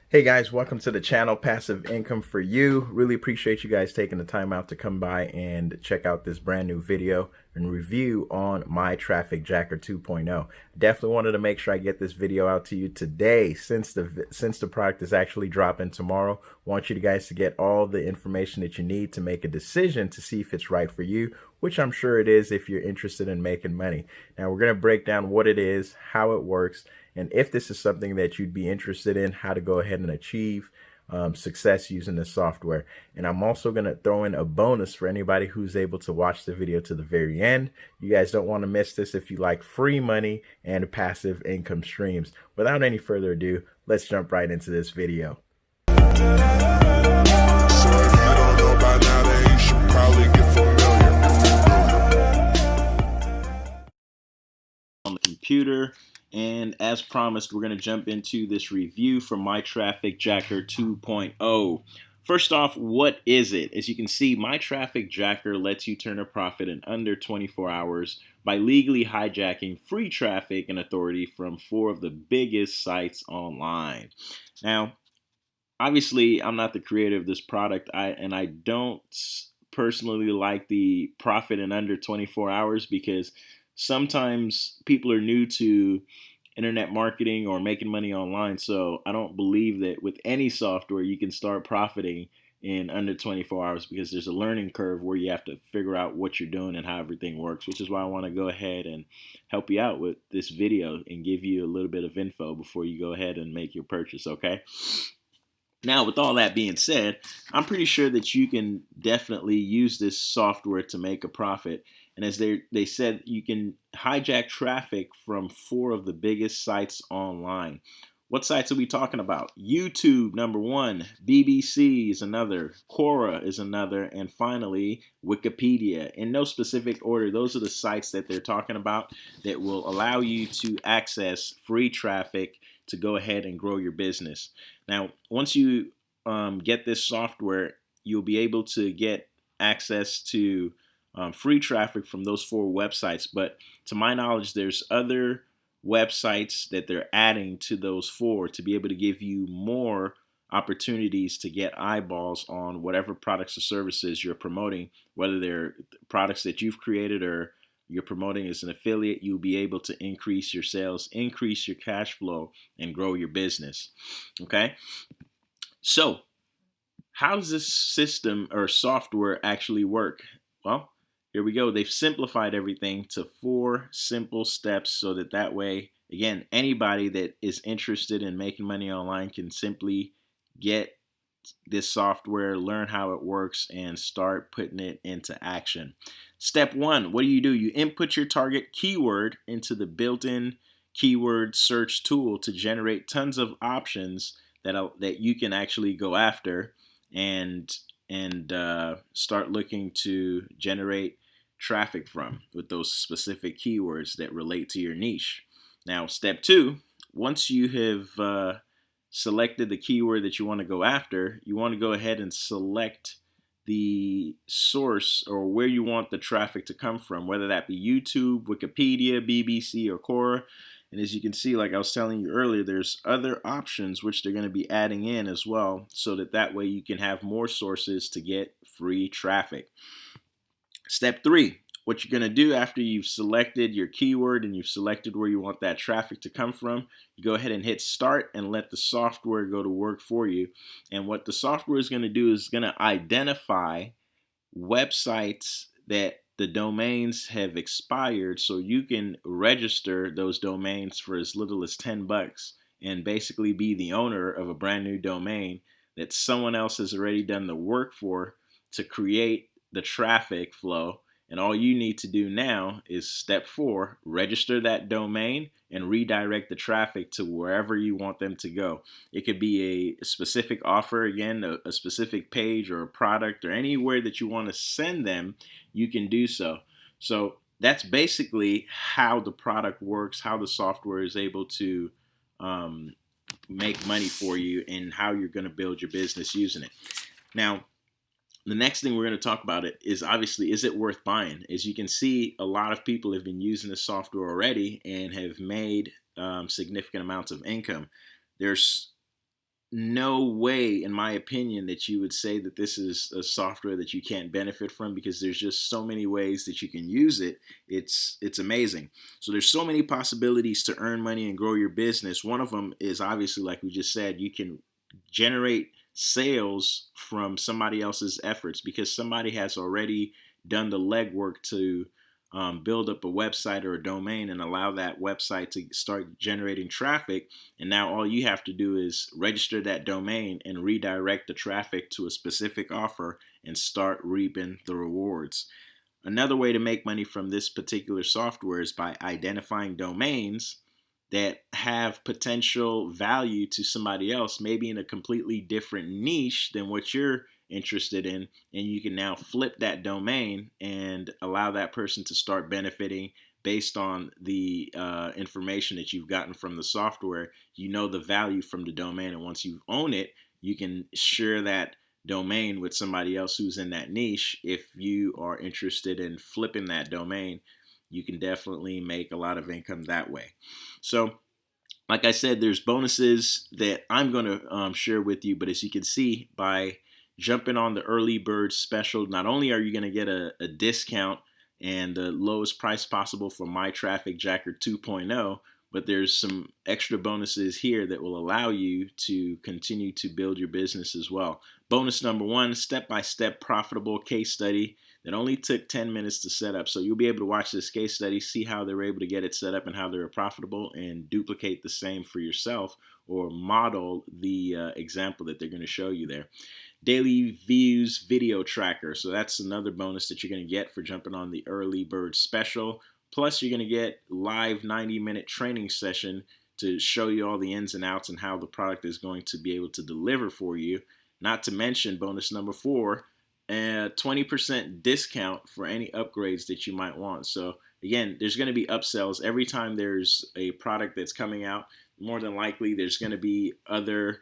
Hey guys, welcome to the channel Passive Income for You. Really appreciate you guys taking the time out to come by and check out this brand new video and review on My Traffic Jacker 2.0. Definitely wanted to make sure I get this video out to you today since the product is actually dropping tomorrow. Want you guys to get all the information that you need to make a decision to see if it's right for you, which I'm sure it is if you're interested in making money. Now we're going to break down what it is, how it works, and if this is something that you'd be interested in, how to go ahead and achieve success using this software. And I'm also going to throw in a bonus for anybody who's able to watch the video to the very end. You guys don't want to miss this if you like free money and passive income streams. Without any further ado, let's jump right into this video. So if you don't know by now, then you should probably get familiar. On the computer, and as promised, we're going to jump into this review from My Traffic Jacker 2.0. First off, what is it? As you can see, My Traffic Jacker lets you turn a profit in under 24 hours by legally hijacking free traffic and authority from 4 of the biggest sites online. Now, obviously, I'm not the creator of this product, and I don't personally like the profit in under 24 hours because sometimes people are new to internet marketing or making money online. So I don't believe that with any software you can start profiting in under 24 hours because there's a learning curve where you have to figure out what you're doing and how everything works, which is why I want to go ahead and help you out with this video and give you a little bit of info before you go ahead and make your purchase, okay? Now, with all that being said, I'm pretty sure that you can definitely use this software to make a profit. And as they said, you can hijack traffic from 4 of the biggest sites online. What sites are we talking about? YouTube, number 1. BBC is another. Quora is another. And finally, Wikipedia. In no specific order, those are the sites that they're talking about that will allow you to access free traffic to go ahead and grow your business. Now, once you get this software, you'll be able to get access to free traffic from those 4 websites. But to my knowledge, there's other websites that they're adding to those 4 to be able to give you more opportunities to get eyeballs on whatever products or services you're promoting, whether they're products that you've created or you're promoting as an affiliate. You'll be able to increase your sales, increase your cash flow, and grow your business. Okay? So, how does this system or software actually work? Well, here we go. They've simplified everything to 4 simple steps so that way, again, anybody that is interested in making money online can simply get this software, learn how it works, and start putting it into action. Step 1, what do? You input your target keyword into the built-in keyword search tool to generate tons of options that you can actually go after and start looking to generate traffic from with those specific keywords that relate to your niche. Now, step 2, once you have selected the keyword that you want to go after, you want to go ahead and select the source or where you want the traffic to come from, whether that be YouTube, Wikipedia, BBC, or Quora. And as you can see, like I was telling you earlier, there's other options which they're going to be adding in as well, so that way you can have more sources to get free traffic. Step 3, what you're going to do after you've selected your keyword and you've selected where you want that traffic to come from, you go ahead and hit start and let the software go to work for you. And what the software is going to do is going to identify websites that the domains have expired, so you can register those domains for as little as $10 and basically be the owner of a brand new domain that someone else has already done the work for to create the traffic flow. And all you need to do now is step 4, register that domain and redirect the traffic to wherever you want them to go. It could be a specific offer, again, a specific page or a product or anywhere that you want to send them, you can do so. So that's basically how the product works, how the software is able to make money for you, and how you're going to build your business using it. Now, the next thing we're going to talk about is obviously, is it worth buying? As you can see, a lot of people have been using this software already and have made significant amounts of income. There's no way, in my opinion, that you would say that this is a software that you can't benefit from, because there's just so many ways that you can use it. It's amazing. So there's so many possibilities to earn money and grow your business. One of them is obviously, like we just said, you can generate sales from somebody else's efforts, because somebody has already done the legwork to build up a website or a domain and allow that website to start generating traffic. And now all you have to do is register that domain and redirect the traffic to a specific offer and start reaping the rewards. Another way to make money from this particular software is by identifying domains that have potential value to somebody else, maybe in a completely different niche than what you're interested in. And you can now flip that domain and allow that person to start benefiting based on the information that you've gotten from the software. You know the value from the domain, and once you own it, you can share that domain with somebody else who's in that niche. If you are interested in flipping that domain, you can definitely make a lot of income that way. So, like I said, there's bonuses that I'm going to share with you. But as you can see, by jumping on the early bird special, not only are you going to get a discount and the lowest price possible for My Traffic Jacker 2.0, but there's some extra bonuses here that will allow you to continue to build your business as well. Bonus number one, step-by-step profitable case study that only took 10 minutes to set up. So you'll be able to watch this case study, see how they're able to get it set up and how they're profitable, and duplicate the same for yourself, or model the example that they're going to show you there. Daily views video tracker. So that's another bonus that you're going to get for jumping on the early bird special. Plus, you're going to get live 90-minute training session to show you all the ins and outs and how the product is going to be able to deliver for you. Not to mention bonus number 4, a 20% discount for any upgrades that you might want. So again, there's going to be upsells every time there's a product that's coming out. More than likely, there's going to be other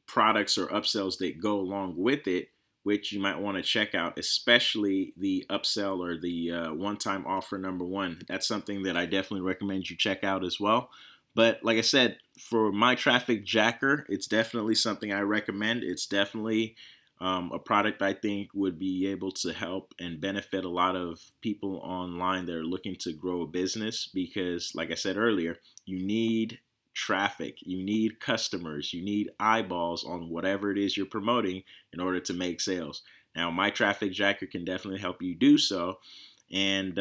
products or upsells that go along with it, which you might want to check out, especially the upsell or the one-time offer number 1. That's something that I definitely recommend you check out as well. But like I said, for My Traffic Jacker, it's definitely something I recommend. It's definitely a product I think would be able to help and benefit a lot of people online that are looking to grow a business, because like I said earlier, you need traffic, you need customers, you need eyeballs on whatever it is you're promoting in order to make sales. Now, My Traffic Jacker can definitely help you do so, and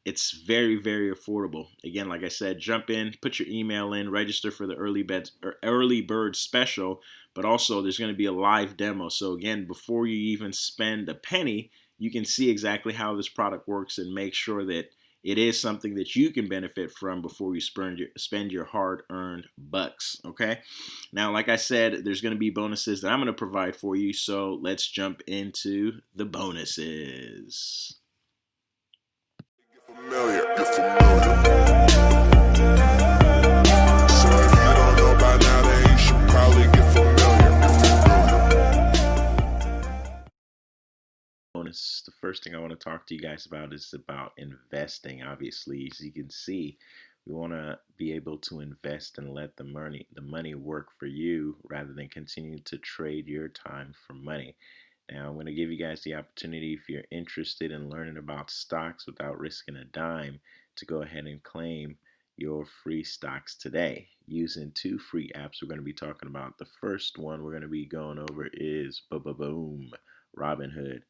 it's very, very affordable. Again, like I said, jump in, put your email in, register for the early bird special, but also there's going to be a live demo. So again, before you even spend a penny, you can see exactly how this product works and make sure that it is something that you can benefit from before you spend your hard-earned bucks, okay? Now, like I said, there's going to be bonuses that I'm going to provide for you, so let's jump into the bonuses. Get familiar. So if you don't know by now, then you should probably get familiar. Bonus. The first thing I want to talk to you guys about is about investing. Obviously, as you can see, we want to be able to invest and let the money work for you, rather than continue to trade your time for money. Now, I'm going to give you guys the opportunity, if you're interested in learning about stocks without risking a dime, to go ahead and claim your free stocks today using 2 free apps we're going to be talking about. The first one we're going to be going over is Boom, Robinhood.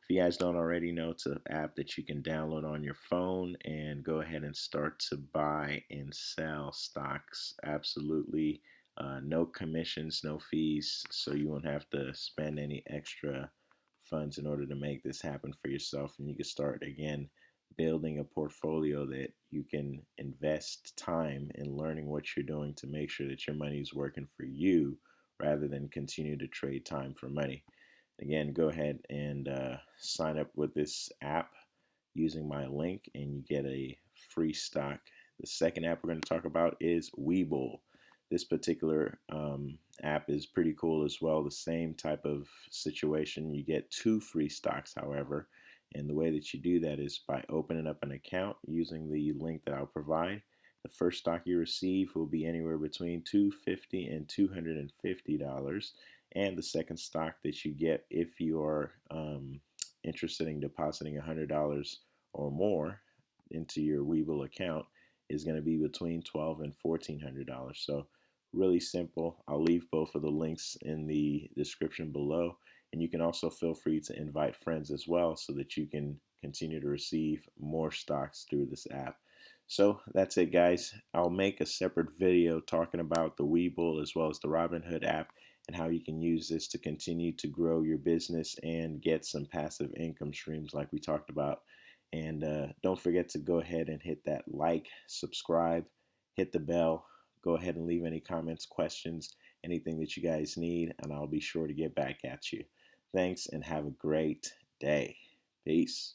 If you guys don't already know, it's an app that you can download on your phone and go ahead and start to buy and sell stocks. Absolutely no commissions, no fees, so you won't have to spend any extra funds in order to make this happen for yourself. And you can start, again, building a portfolio that you can invest time in learning what you're doing to make sure that your money is working for you, rather than continue to trade time for money. Again, go ahead and sign up with this app using my link, and you get a free stock. The second app we're going to talk about is Weeble. This particular app is pretty cool as well. The same type of situation. You get 2 free stocks, however. And the way that you do that is by opening up an account using the link that I'll provide. The first stock you receive will be anywhere between $250 and $250. And the second stock that you get, if you are interested in depositing $100 or more into your Weeble account, is going to be between $1,200 and $1,400. So really simple. I'll leave both of the links in the description below. And you can also feel free to invite friends as well so that you can continue to receive more stocks through this app. So that's it, guys. I'll make a separate video talking about the Weeble as well as the Robinhood app and how you can use this to continue to grow your business and get some passive income streams like we talked about. And don't forget to go ahead and hit that like, subscribe, hit the bell. Go ahead and leave any comments, questions, anything that you guys need, and I'll be sure to get back at you. Thanks and have a great day. Peace.